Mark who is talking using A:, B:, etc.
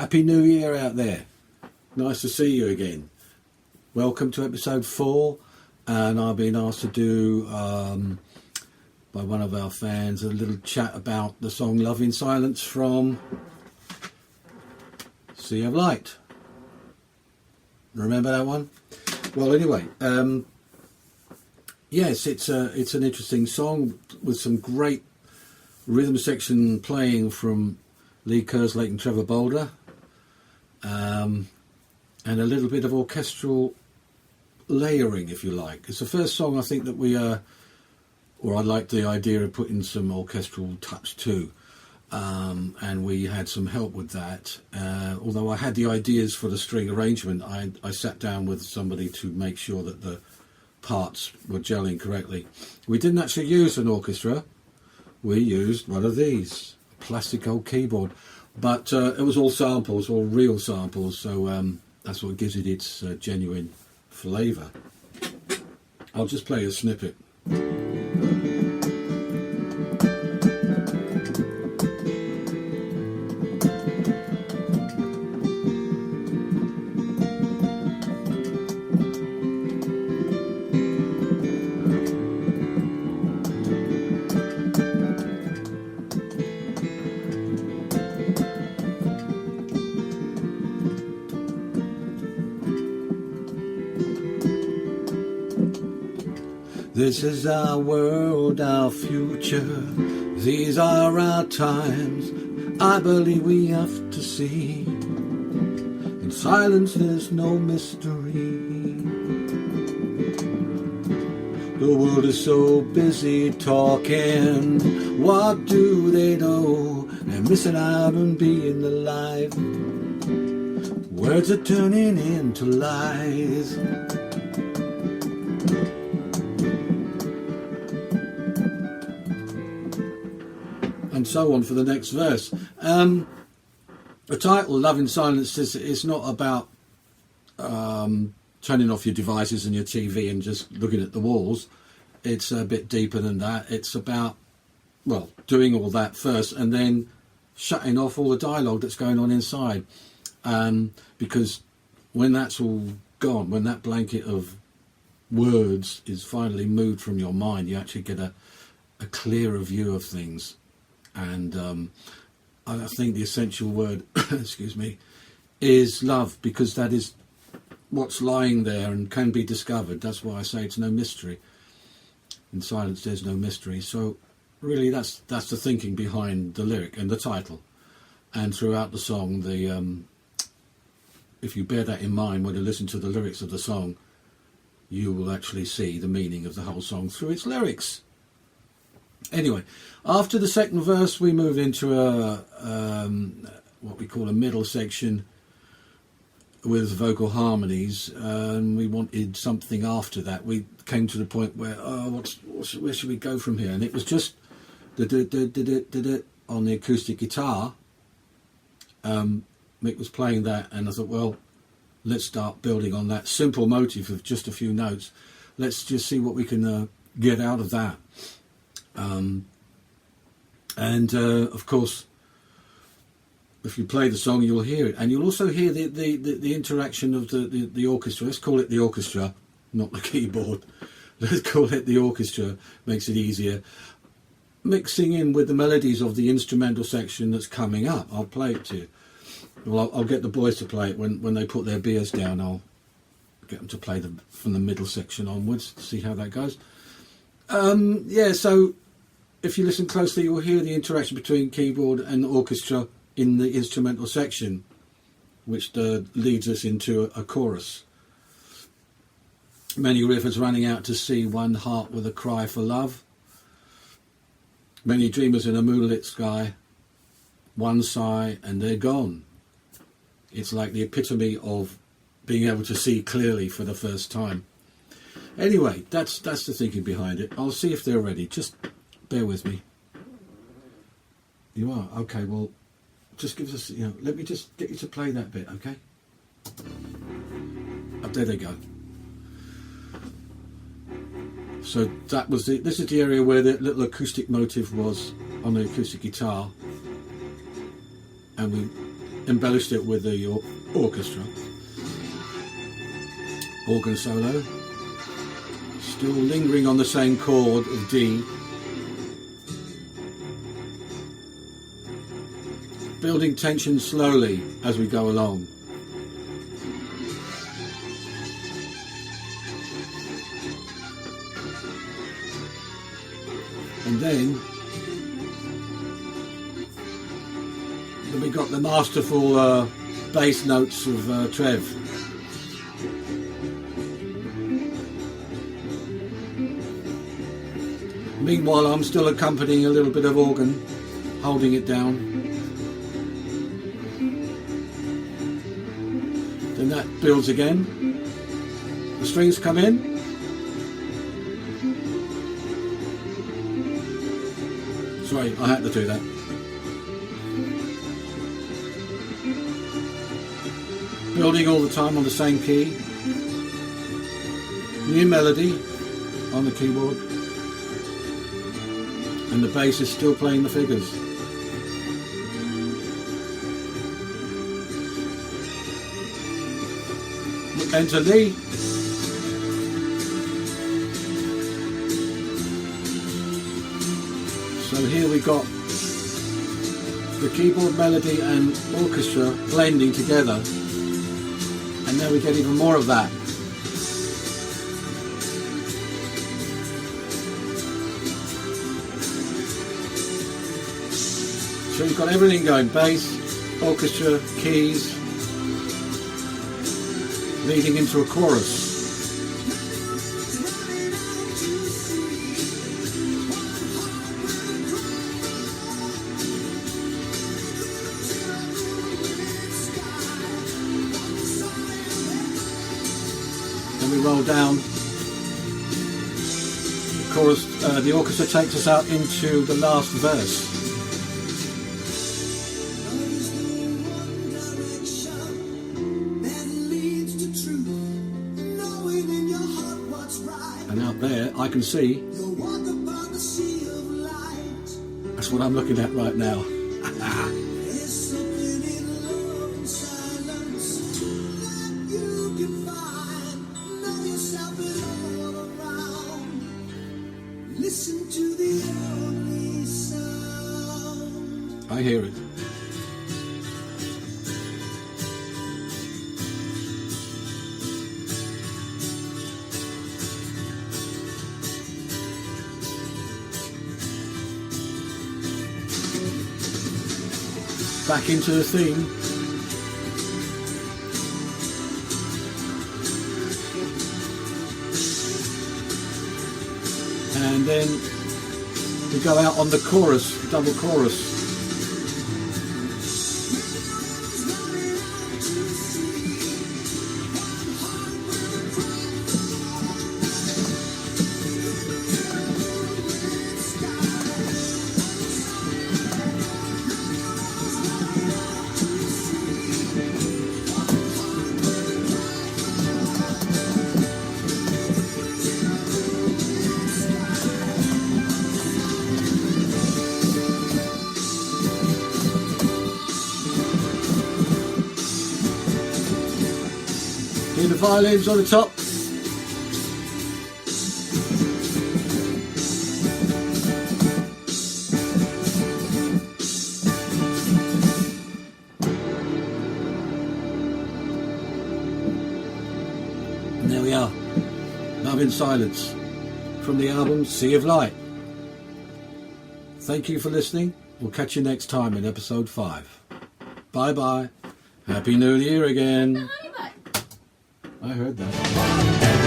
A: Happy New Year out there. Nice to see you again. Welcome to episode 4, and I've been asked to do, by one of our fans, a little chat about the song Love in Silence from Sea of Light. Remember that one? Well, anyway, yes, it's an interesting song with some great rhythm section playing from Lee Kerslake and Trevor Bolder, and a little bit of orchestral layering, if you like. It's the first song I think that we, or I like the idea of putting some orchestral touch too, and we had some help with that. Although I had the ideas for the string arrangement, I sat down with somebody to make sure that the parts were gelling correctly. We didn't actually use an orchestra. We used one of these, a plastic old keyboard. But it was all samples, all real samples, so that's what gives it its genuine flavour. I'll just play a snippet. This is our world, our future. These are our times. I believe we have to see. In silence there's no mystery. The world is so busy talking. What do they know? They're missing out on being alive. Words are turning into lies. And so on for the next verse. The title, Love in Silence, is not about turning off your devices and your TV and just looking at the walls. It's a bit deeper than that. It's about, well, doing all that first and then shutting off all the dialogue that's going on inside. Because when that's all gone, when that blanket of words is finally moved from your mind, you actually get a clearer view of things. And I think the essential word, excuse me, is love, because that is what's lying there and can be discovered. That's why I say it's no mystery. In silence, there's no mystery. So really, that's the thinking behind the lyric and the title. And throughout the song, if you bear that in mind when you listen to the lyrics of the song, you will actually see the meaning of the whole song through its lyrics. Anyway, after the second verse, we move into what we call a middle section with vocal harmonies, and we wanted something after that. We came to the point where, where should we go from here? And it was just the on the acoustic guitar. Mick was playing that, and I thought, well, let's start building on that simple motif of just a few notes. Let's just see what we can get out of that. Of course, if you play the song, you'll hear it, and you'll also hear the interaction of the orchestra. Let's call it the orchestra, not the keyboard. Let's call it the orchestra. Makes it easier. Mixing in with the melodies of the instrumental section that's coming up. I'll play it to you. Well, I'll get the boys to play it when they put their beers down. I'll get them to play from the middle section onwards to see how that goes. So if you listen closely, you'll hear the interaction between keyboard and orchestra in the instrumental section, which leads us into a chorus. Many rivers running out to sea, one heart with a cry for love. Many dreamers in a moonlit sky, one sigh and they're gone. It's like the epitome of being able to see clearly for the first time. Anyway, that's the thinking behind it. I'll see if they're ready. Just bear with me. You are? Okay, well, just give us, let me just get you to play that bit, okay? Oh, there they go. So that was this is the area where the little acoustic motive was on the acoustic guitar. And we embellished it with the orchestra. Organ solo. Still lingering on the same chord of D. Building tension slowly as we go along. And then we got the masterful bass notes of Trev. Meanwhile, I'm still accompanying a little bit of organ, holding it down. Then that builds again. The strings come in. Sorry, I had to do that. Building all the time on the same key. New melody on the keyboard. And the bass is still playing the figures. Enter Lee. So here we got the keyboard melody and orchestra blending together, and now we get even more of that. So you've got everything going, bass, orchestra, keys, leading into a chorus. Then we roll down. The chorus, the orchestra takes us out into the last verse. And out there, I can see. That's what I'm looking at right now. I hear it. Back into the theme. And then we go out on the chorus, double chorus. Hear the violins on the top. And there we are. Love in Silence from the album Sea of Light. Thank you for listening. We'll catch you next time in episode 5. Bye bye. Happy New Year again. I heard that.